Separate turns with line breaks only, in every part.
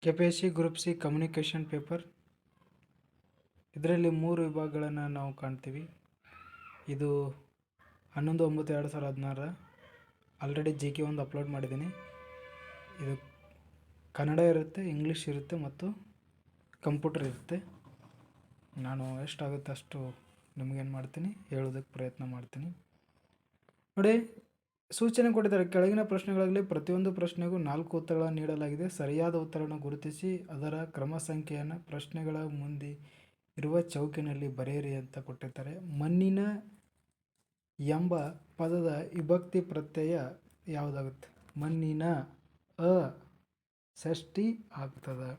KPSC group C communication paper. ಇದರಲ್ಲಿ 3 ವಿಭಾಗಗಳನ್ನು ನಾವು ಕಾಣ್ತೀವಿ. ಇದು 11/9/2016 ಆಲ್ರೆಡಿ GK ಒಂದು ಅಪ್ಲೋಡ್ ಮಾಡಿದ್ದೀನಿ. ಇದು ಕನ್ನಡ ಇರುತ್ತೆ, ಇಂಗ್ಲೀಷ್ ಇರುತ್ತೆ ಮತ್ತು ಕಂಪ್ಯೂಟರ್ ಇರುತ್ತೆ. ನಾನು ಎಷ್ಟಾಗುತ್ತೆ ಅಷ್ಟು ನಿಮಗೇನು ಮಾಡ್ತೀನಿ ಹೇಳೋದಕ್ಕೆ ಪ್ರಯತ್ನ ಮಾಡ್ತೀನಿ. ನೋಡಿ, ಸೂಚನೆ ಕೊಟ್ಟಿದ್ದಾರೆ. ಕೆಳಗಿನ ಪ್ರಶ್ನೆಗಳಲ್ಲಿ ಪ್ರತಿಯೊಂದು ಪ್ರಶ್ನೆಗೂ 4 ಉತ್ತರಗಳನ್ನು ನೀಡಲಾಗಿದೆ. ಸರಿಯಾದ ಉತ್ತರವನ್ನು ಗುರುತಿಸಿ ಅದರ ಕ್ರಮ ಸಂಖ್ಯೆಯನ್ನು ಪ್ರಶ್ನೆಗಳ ಮುಂದೆ ಇರುವ ಚೌಕಿನಲ್ಲಿ ಬರೆಯಿರಿ ಅಂತ ಕೊಟ್ಟಿರ್ತಾರೆ. ಮಣ್ಣಿನ ಎಂಬ ಪದದ ವಿಭಕ್ತಿ ಪ್ರತ್ಯಯ ಯಾವುದಾಗುತ್ತೆ? ಮಣ್ಣಿನ ಅ ಷಷ್ಠಿ ಆಗ್ತದೆ.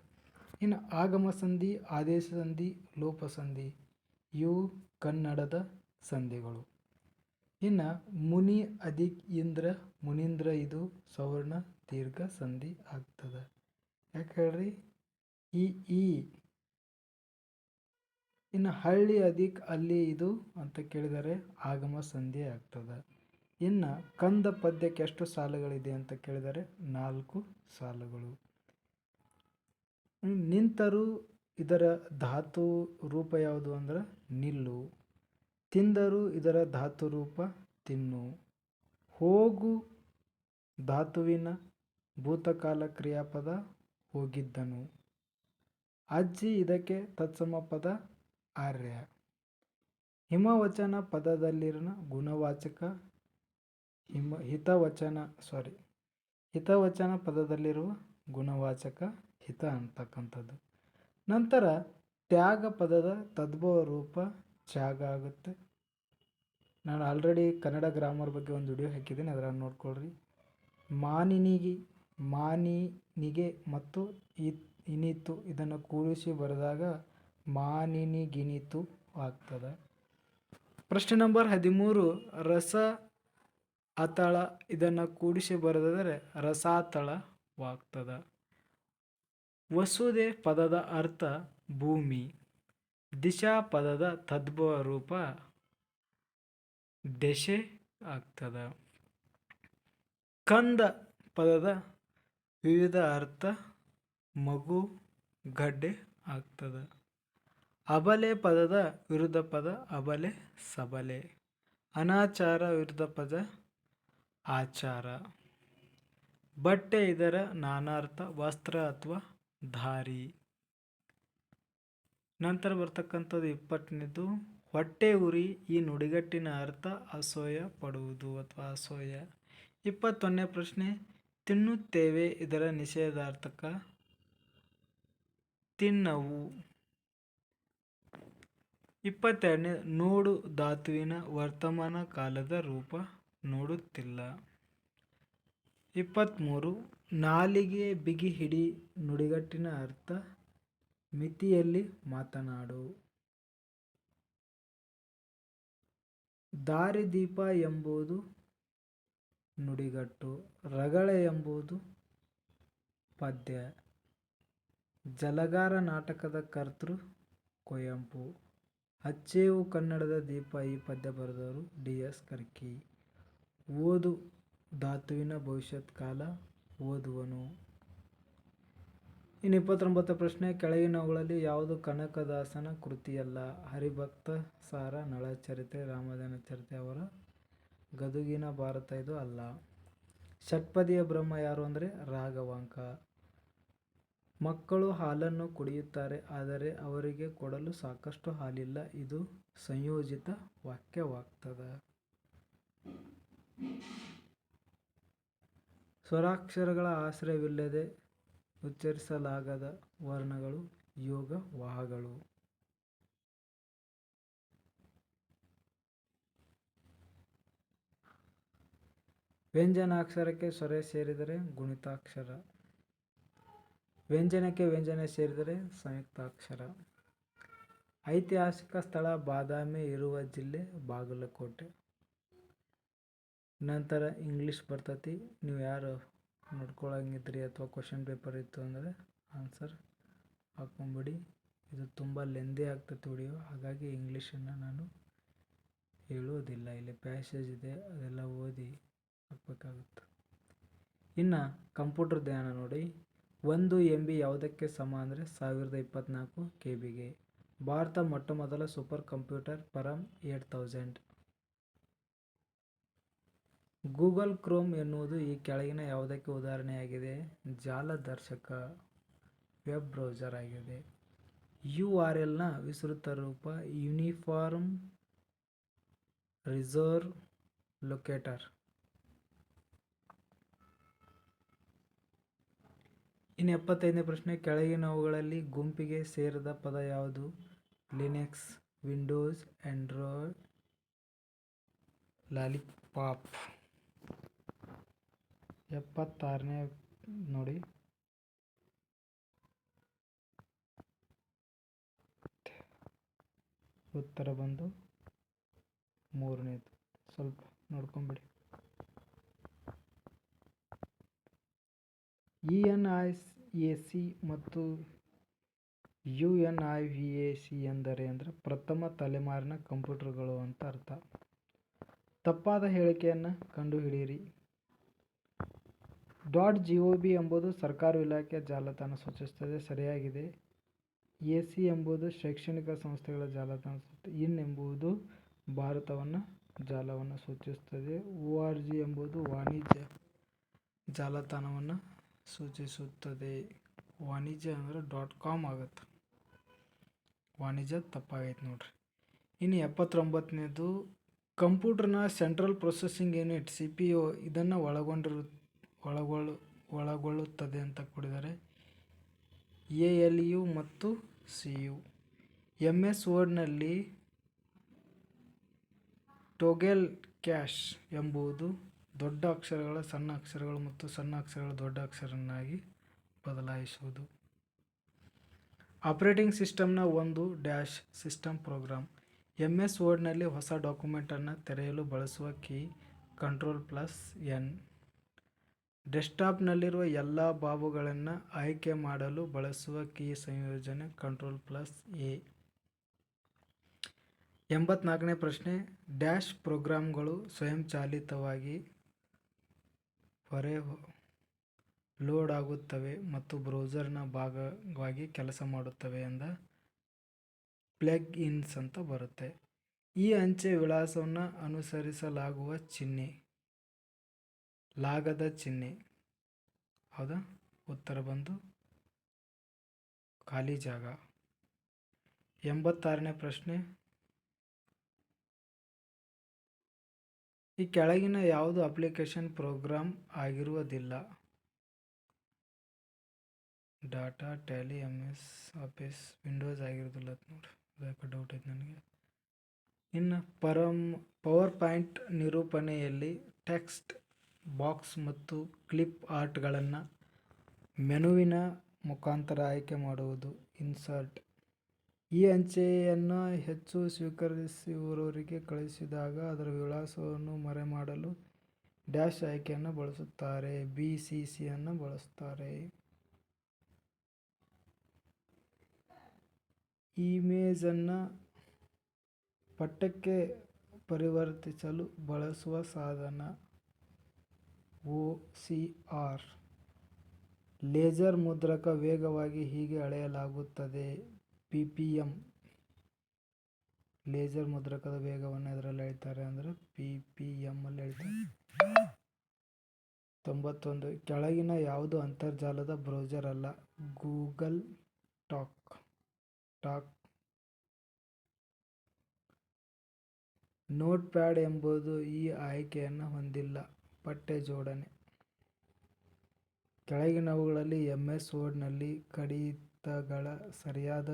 ಇನ್ನು ಆಗಮ ಸಂಧಿ, ಆದೇಶ ಸಂಧಿ, ಲೋಪ ಸಂಧಿ ಇವು ಕನ್ನಡದ ಸಂಧಿಗಳು. ಇನ್ನು ಮುನಿ ಅಧಿಕ್ ಇಂದ್ರ ಮುನೀಂದ್ರ ಇದು ಸವರ್ಣ ದೀರ್ಘ ಸಂಧಿ ಆಗ್ತದೆ. ಯಾಕೆ ಹೇಳ್ರಿ? ಈ ಇನ್ನು ಹಳ್ಳಿ ಅಧಿಕ್ ಅಲ್ಲಿ ಇದು ಅಂತ ಕೇಳಿದರೆ ಆಗಮ ಸಂಧಿ ಆಗ್ತದೆ. ಇನ್ನು ಕಂದ ಪದ್ಯಕ್ಕೆ ಎಷ್ಟು ಸಾಲುಗಳಿದೆ ಅಂತ ಕೇಳಿದರೆ 4 ಸಾಲುಗಳು. ನಿಂತರು ಇದರ ಧಾತು ರೂಪ ಯಾವುದು ಅಂದ್ರೆ ನಿಲ್ಲು. ತಿಂದರು ಇದರ ಧಾತು ರೂಪ ತಿನ್ನು. ಹೋಗು ಧಾತುವಿನ ಭೂತಕಾಲ ಕ್ರಿಯಾಪದ ಹೋಗಿದ್ದನು. ಅಜ್ಜಿ ಇದಕ್ಕೆ ತತ್ಸಮ ಪದ ಆರ್ಯ. ಹಿಮವಚನ ಪದದಲ್ಲಿನ ಗುಣವಾಚಕ ಹಿತವಚನ ಪದದಲ್ಲಿರುವ ಗುಣವಾಚಕ ಹಿತ ಅಂತಕ್ಕಂಥದ್ದು. ನಂತರ ತ್ಯಾಗ ಪದದ ತದ್ಭವ ರೂಪ ತ್ಯಾಗ ಆಗುತ್ತೆ. ನಾನು ಆಲ್ರೆಡಿ ಕನ್ನಡ ಗ್ರಾಮರ್ ಬಗ್ಗೆ ಒಂದು ವಿಡಿಯೋ ಹಾಕಿದ್ದೀನಿ, ಅದನ್ನು ನೋಡ್ಕೊಳ್ರಿ. ಮಾನಿನಿಗೆ ಮತ್ತು ಇನಿತು ಇದನ್ನು ಕೂಡಿಸಿ ಬರೆದಾಗ ಮಾನಿನಿಗಿನಿತು ಆಗ್ತದೆ. ಪ್ರಶ್ನೆ ನಂಬರ್ 13 ರಸ ಅಥಳ ಇದನ್ನು ಕೂಡಿಸಿ ಬರೆದರೆ ರಸಾತಳವಾಗ್ತದೆ. ವಸುದೆ ಪದದ ಅರ್ಥ ಭೂಮಿ. ದಿಶಾ ಪದದ ತದ್ಭವ ರೂಪ ದೆಸೆ ಆಗ್ತದೆ. ಕಂದ ಪದದ ವಿವಿಧ ಅರ್ಥ ಮಗು, ಗಡ್ಡೆ ಆಗ್ತದೆ. ಅಬಲೆ ಪದದ ವಿರುದ್ಧ ಪದ ಅಬಲೆ, ಸಬಲೆ. ಅನಾಚಾರ ವಿರುದ್ಧ ಪದ ಆಚಾರ. ಬಟ್ಟೆ ಇದರ ನಾನಾರ್ಥ ವಸ್ತ್ರ ಅಥವಾ ಧಾರಿ. ನಂತರ ಬರ್ತಕ್ಕಂಥದ್ದು 20ನೇದು ಹೊಟ್ಟೆ ಉರಿ. ಈ ನುಡಿಗಟ್ಟಿನ ಅರ್ಥ ಅಸೂಯ ಪಡುವುದು ಅಥವಾ ಅಸೂಯ. 21ನೇ ಪ್ರಶ್ನೆ ತಿನ್ನುತ್ತೇವೆ ಇದರ ನಿಷೇಧಾರ್ಥಕ ತಿನ್ನವು. 22ನೇ ನೋಡು ಧಾತುವಿನ ವರ್ತಮಾನ ಕಾಲದ ರೂಪ ನೋಡುತ್ತಿಲ್ಲ. 23 ನಾಲಿಗೆ ಬಿಗಿ ಹಿಡಿ ನುಡಿಗಟ್ಟಿನ ಅರ್ಥ ಮಿತಿಯಲ್ಲಿ ಮಾತನಾಡು. ದಾರಿದೀಪ ಎಂಬುದು ನುಡಿಗಟ್ಟು. ರಗಳೆ ಎಂಬುದು ಪದ್ಯ. ಜಲಗಾರ ನಾಟಕದ ಕರ್ತೃ ಕುವೆಂಪು. ಅಚ್ಚೇವು ಕನ್ನಡದ ದೀಪ ಈ ಪದ್ಯ ಬರೆದವರು DS ಕರ್ಕಿ. ಓದು ಧಾತುವಿನ ಭವಿಷ್ಯತ್ ಕಾಲ ಓದುವನು. ಇನ್ನು 29ನೇ ಪ್ರಶ್ನೆ ಕೆಳಗಿನವುಗಳಲ್ಲಿ ಯಾವುದು ಕನಕದಾಸನ ಕೃತಿಯಲ್ಲ? ಹರಿಭಕ್ತ ಸಾರ, ನಳಚರಿತೆ, ರಾಮಧನ ಚರಿತೆ ಅವರ ಗದುಗಿನ ಭಾರತ ಇದು ಅಲ್ಲ. ಷಟ್ಪದಿಯ ಬ್ರಹ್ಮ ಯಾರು ಅಂದರೆ ರಾಘವಾಂಕ. ಮಕ್ಕಳು ಹಾಲನ್ನು ಕುಡಿಯುತ್ತಾರೆ ಆದರೆ ಅವರಿಗೆ ಕೊಡಲು ಸಾಕಷ್ಟು ಹಾಲಿಲ್ಲ ಇದು ಸಂಯೋಜಿತ ವಾಕ್ಯವಾಗ್ತದೆ. ಸ್ವರಾಕ್ಷರಗಳ ಆಶ್ರಯವಿಲ್ಲದೆ ಉಚ್ಚರಿಸಲಾಗದ ವರ್ಣಗಳು ಯೋಗವಾಹಗಳು. ವ್ಯಂಜನಾಕ್ಷರಕ್ಕೆ ಸ್ವರ ಸೇರಿದರೆ ಗುಣಿತಾಕ್ಷರ. ವ್ಯಂಜನಕ್ಕೆ ವ್ಯಂಜನ ಸೇರಿದರೆ ಸಂಯುಕ್ತಾಕ್ಷರ. ಐತಿಹಾಸಿಕ ಸ್ಥಳ ಬಾದಾಮಿ ಇರುವ ಜಿಲ್ಲೆ ಬಾಗಲಕೋಟೆ. ನಂತರ ಇಂಗ್ಲೀಷ್ ಬರ್ತೈತಿ. ನೀವು ಯಾರು ನೋಡ್ಕೊಳಂಗಿದ್ರಿ ಅಥವಾ ಕ್ವಶನ್ ಪೇಪರ್ ಇತ್ತು ಅಂದರೆ ಆನ್ಸರ್ ಹಾಕೊಂಬಿಡಿ. ಇದು ತುಂಬ ಲೆಂದಿ ಆಗ್ತೈತಿ ವಿಡಿಯೋ, ಹಾಗಾಗಿ ಇಂಗ್ಲೀಷನ್ನು ನಾನು ಹೇಳೋದಿಲ್ಲ. ಇಲ್ಲಿ ಪ್ಯಾಸೇಜ್ ಇದೆ, ಅದೆಲ್ಲ ಓದಿ ಹಾಕಬೇಕಾಗುತ್ತೆ. ಇನ್ನು ಕಂಪ್ಯೂಟರ್ ಧ್ಯಾನ ನೋಡಿ. ಒಂದು MB ಯಾವುದಕ್ಕೆ ಸಮ ಅಂದರೆ 1024 KBಗೆ. ಭಾರತ ಮೊಟ್ಟಮೊದಲ ಸೂಪರ್ ಕಂಪ್ಯೂಟರ್ ಪರಂ 8000. ಗೂಗಲ್ ಕ್ರೋಮ್ ಎನ್ನುವುದು ಈ ಕೆಳಗಿನ ಯಾವುದಕ್ಕೆ ಉದಾಹರಣೆಯಾಗಿದೆ? ಜಾಲದರ್ಶಕ, ವೆಬ್ ಬ್ರೌಸರ್ ಆಗಿದೆ. URLನ ವಿಸ್ತೃತ ರೂಪ ಯೂನಿಫಾರ್ಮ್ ರಿಸರ್ವ್ ಲೊಕೇಟರ್. ಇನ್ನು 75ನೇ ಪ್ರಶ್ನೆ, ಕೆಳಗಿನವುಗಳಲ್ಲಿ ಗುಂಪಿಗೆ ಸೇರದ ಪದ ಯಾವುದು? Linux, Windows, Android, Lollipop. 76ನೇ ನೋಡಿ, ಉತ್ತರ ಬಂದು 3ನೇದು. ಸ್ವಲ್ಪ ನೋಡ್ಕೊಂಬಿಡಿ. ENIAC ಮತ್ತು UNIVAC ಎಂದರೆ ಪ್ರಥಮ ತಲೆಮಾರಿನ ಕಂಪ್ಯೂಟರ್ಗಳು ಅಂತ ಅರ್ಥ. ತಪ್ಪಾದ ಹೇಳಿಕೆಯನ್ನು ಕಂಡುಹಿಡಿಯಿರಿ. .gov ಎಂಬುದು ಸರ್ಕಾರಿ ಇಲಾಖೆಯ ಜಾಲತಾಣ ಸೂಚಿಸುತ್ತದೆ, ಸರಿಯಾಗಿದೆ. AC ಎಂಬುದು ಶೈಕ್ಷಣಿಕ ಸಂಸ್ಥೆಗಳ ಜಾಲತಾಣ ಸೂಚಿಸುತ್ತದೆ. IN ಎಂಬುದು ಭಾರತವನ್ನು ಜಾಲವನ್ನು ಸೂಚಿಸುತ್ತದೆ. ORG ಎಂಬುದು ವಾಣಿಜ್ಯ ಜಾಲತಾಣವನ್ನು ಸೂಚಿಸುತ್ತದೆ. ವಾಣಿಜ್ಯ ಅಂದರೆ .com ಆಗುತ್ತೆ. ವಾಣಿಜ್ಯ ತಪ್ಪಾಗೈತೆ ನೋಡ್ರಿ. ಇನ್ನು 79ನೇದು, ಕಂಪ್ಯೂಟರ್ನ ಸೆಂಟ್ರಲ್ ಪ್ರೊಸೆಸಿಂಗ್ ಯೂನಿಟ್ CPU ಇದನ್ನು ಒಳಗೊಳ್ಳುತ್ತದೆ ಅಂತ ಕೊಡಿದ್ದಾರೆ. ALU ಮತ್ತು CU. MS ವರ್ಡ್ನಲ್ಲಿ ಟೋಗೆಲ್ ಕ್ಯಾಶ್ ಎಂಬುದು ದೊಡ್ಡ ಅಕ್ಷರಗಳ ಸಣ್ಣ ಅಕ್ಷರಗಳು ಮತ್ತು ಸಣ್ಣ ಅಕ್ಷರಗಳ ದೊಡ್ಡ ಅಕ್ಷರನ್ನಾಗಿ ಬದಲಾಯಿಸುವುದು. ಆಪರೇಟಿಂಗ್ ಸಿಸ್ಟಮ್ನ ಒಂದು ಡ್ಯಾಶ್ ಸಿಸ್ಟಮ್ ಪ್ರೋಗ್ರಾಮ್. MS ವರ್ಡ್ನಲ್ಲಿ ಹೊಸ ಡಾಕ್ಯುಮೆಂಟನ್ನು ತೆರೆಯಲು ಬಳಸುವ ಕೀ Ctrl+N. ಡೆಸ್ಕ್ಟಾಪ್ನಲ್ಲಿರುವ ಎಲ್ಲ ಭಾಗಗಳನ್ನು ಆಯ್ಕೆ ಮಾಡಲು ಬಳಸುವ ಕೀ ಸಂಯೋಜನೆ Ctrl+A. 84ನೇ ಪ್ರಶ್ನೆ, ಡ್ಯಾಶ್ ಪ್ರೋಗ್ರಾಂಗಳು ಸ್ವಯಂಚಾಲಿತವಾಗಿ ಹೊರೆ ಲೋಡ್ ಆಗುತ್ತವೆ ಮತ್ತು ಬ್ರೌಸರ್ನ ಭಾಗವಾಗಿ ಕೆಲಸ ಮಾಡುತ್ತವೆ ಎಂದ ಪ್ಲಗ್ ಇನ್ಸ್ ಅಂತ ಬರುತ್ತೆ. ಈ ಅಂಚೆ ವಿಳಾಸವನ್ನು ಅನುಸರಿಸಲಾಗುವ ಚಿಹ್ನೆ ಲಾಗದ ಚಿಹ್ನೆ. ಹೌದಾ? ಉತ್ತರ ಬಂದು ಖಾಲಿ ಜಾಗ. 86ನೇ ಪ್ರಶ್ನೆ, ಈ ಕೆಳಗಿನ ಯಾವುದು ಅಪ್ಲಿಕೇಶನ್ ಪ್ರೋಗ್ರಾಮ್ ಆಗಿರುವುದಿಲ್ಲ? Data, Tally, MS office, Windows ಆಗಿರೋದಿಲ್ಲ ನೋಡ್ರಿ, ಅದಕ್ಕೆ ಡೌಟ್ ಐತೆ ನನಗೆ. ಇನ್ನು ಪವರ್ ಪಾಯಿಂಟ್ ನಿರೂಪಣೆಯಲ್ಲಿ ಟೆಕ್ಸ್ಟ್ ಬಾಕ್ಸ್ ಮತ್ತು ಕ್ಲಿಪ್ ಆರ್ಟ್ಗಳನ್ನು ಮೆನುವಿನ ಮುಖಾಂತರ ಆಯ್ಕೆ ಮಾಡುವುದು ಇನ್ಸರ್ಟ್. ಈ ಅಂಚೆಯನ್ನು ಹೆಚ್ಚು ಸ್ವೀಕರಿಸುವವರಿಗೆ ಕಳುಹಿಸಿದಾಗ ಅದರ ವಿಳಾಸವನ್ನು ಮರೆಮಾಡಲು ಡ್ಯಾಶ್ ಆಯ್ಕೆಯನ್ನು ಬಳಸುತ್ತಾರೆ. BCC ಅನ್ನು ಬಳಸುತ್ತಾರೆ. ಇಮೇಜನ್ನು ಪಠ್ಯಕ್ಕೆ ಪರಿವರ್ತಿಸಲು ಬಳಸುವ ಸಾಧನ OCR. ಲೇಸರ್ ಮುದ್ರಕ ವೇಗವಾಗಿ ಹೀಗೆ ಅಳೆಯಲಾಗುತ್ತದೆ PPM. ಲೇಸರ್ ಮುದ್ರಕದ ವೇಗವನ್ನು ಇದರಲ್ಲಿ ಹೇಳ್ತಾರೆ ಅಂದರೆ PPM ಅಲ್ಲಿ ಹೇಳ್ತಾರೆ. 91, ಕೆಳಗಿನ ಯಾವುದು ಅಂತರ್ಜಾಲದ ಬ್ರೌಸರ್ ಅಲ್ಲ? Google talk. ನೋಟ್ ಪ್ಯಾಡ್ ಎಂಬುದು ಈ ಆಯ್ಕೆಯನ್ನು ಹೊಂದಿಲ್ಲ. ಪಠ್ಯ ಜೋಡಣೆ. ಕೆಳಗಿನವುಗಳಲ್ಲಿ MS ವರ್ಡ್ನಲ್ಲಿ ಕಡಿತಗಳ ಸರಿಯಾದ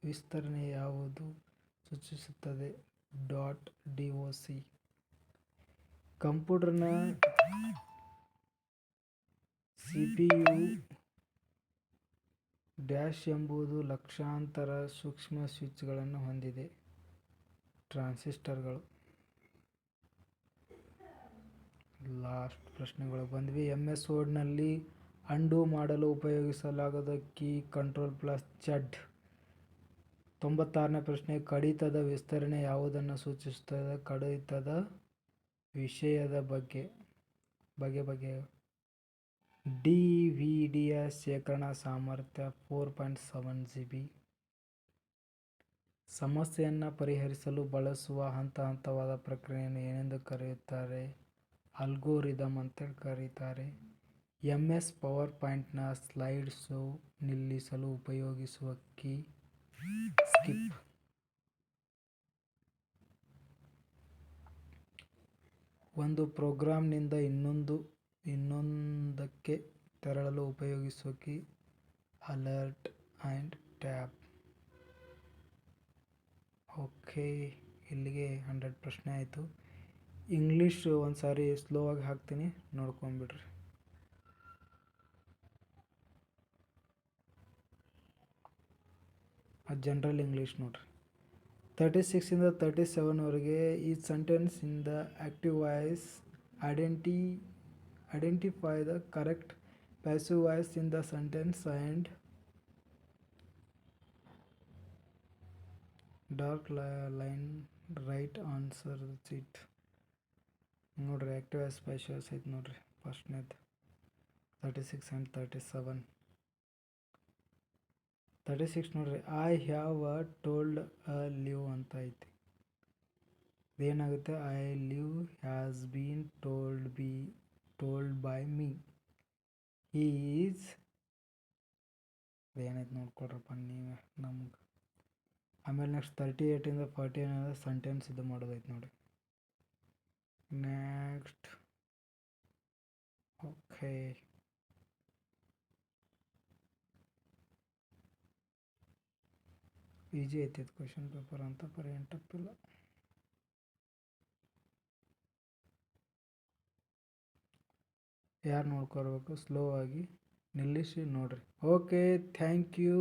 ವಿಸ್ತರಣೆ ಯಾವುದು ಸೂಚಿಸುತ್ತದೆ? .doc. ಕಂಪ್ಯೂಟರ್ನ CPU ಡ್ಯಾಶ್ ಎಂಬುದು ಲಕ್ಷಾಂತರ ಸೂಕ್ಷ್ಮ ಸ್ವಿಚ್ಗಳನ್ನು ಹೊಂದಿದೆ, ಟ್ರಾನ್ಸಿಸ್ಟರ್ಗಳು. ಲಾಸ್ಟ್ ಪ್ರಶ್ನೆಗಳು ಬಂದ್ವಿ. MS ವರ್ಡ್ನಲ್ಲಿ ಅಂಡು ಮಾಡಲು ಉಪಯೋಗಿಸಲಾಗದ ಕೀ Ctrl+Z. 96ನೇ ಪ್ರಶ್ನೆ, ಕಡಿತದ ವಿಸ್ತರಣೆ ಯಾವುದನ್ನು ಸೂಚಿಸುತ್ತದೆ? ಕಡಿತದ ವಿಷಯದ ಬಗೆ. ಡಿ.ವಿ.ಡಿಯ ಶೇಖರಣಾ ಸಾಮರ್ಥ್ಯ 4.7 GB. ಸಮಸ್ಯೆಯನ್ನು ಪರಿಹರಿಸಲು ಬಳಸುವ ಹಂತವಾದ ಪ್ರಕ್ರಿಯೆಯನ್ನು ಏನೆಂದು ಕರೆಯುತ್ತಾರೆ? ಅಲ್ಗೋರಿದಮ್ ಅಂತೇಳಿ ಕರೀತಾರೆ. MS ಪವರ್ ಪಾಯಿಂಟ್ನ ಸ್ಲೈಡ್ ಶೋ ನಿಲ್ಲಿಸಲು ಉಪಯೋಗಿಸುವ ಕೀ ಸ್ಕಿಪ್. ಒಂದು ಪ್ರೋಗ್ರಾಂನಿಂದ ಇನ್ನೊಂದಕ್ಕೆ ತೆರಳಲು ಉಪಯೋಗಿಸುವ key alert and tab. Okay, ಇಲ್ಲಿಗೆ 100 ಪ್ರಶ್ನೆ ಆಯಿತು. ಇಂಗ್ಲೀಷ್ ಒಂದು ಸಾರಿ ಸ್ಲೋ ಆಗಿ ಹಾಕ್ತೀನಿ, ನೋಡ್ಕೊಂಬಿಡ್ರಿ. ಜನರಲ್ ಇಂಗ್ಲೀಷ್ ನೋಡ್ರಿ. 36 37ವರೆಗೆ ಈ sentence in the active voice identify the correct passive voice in the sentence and dark line right answer it. ನೋಡ್ರಿ, ಆಕ್ಟಿವ್ ವಾಯ್ಸ್ ಪ್ಯಾಸಿವ್ ವಾಯ್ಸ್ ಐತೆ ನೋಡ್ರಿ. ಫಸ್ಟ್ನೇದು 36 ಆ್ಯಂಡ್ 37. 36 ನೋಡ್ರಿ, I have told a lie ಅಂತ ಐತಿ. ಇದೇನಾಗುತ್ತೆ? A lie has been told by me. He is ಏನೈತೆ ನೋಡ್ಕೊಳ್ರಪ್ಪ ನೀವೇ ನಮ್ಗೆ. ಆಮೇಲೆ ನೆಕ್ಸ್ಟ್ 38 40 ಅನ್ನೋದು ಸೆಂಟೆನ್ಸ್ ಇದು ಮಾಡೋದೈತೆ ನೋಡಿ. ನೆಕ್ಸ್ಟ್ ಓಕೆ, ಈಜಿ ಐತಿ ಕ್ವಶನ್ ಪೇಪರ್ ಅಂತ ಏನು ತಪ್ಪಿಲ್ಲ. ಯಾರು ನೋಡ್ಕೊಳ್ಬೇಕು ಸ್ಲೋ ಆಗಿ ನಿಲ್ಲಿಸಿ ನೋಡ್ರಿ. Okay, thank you.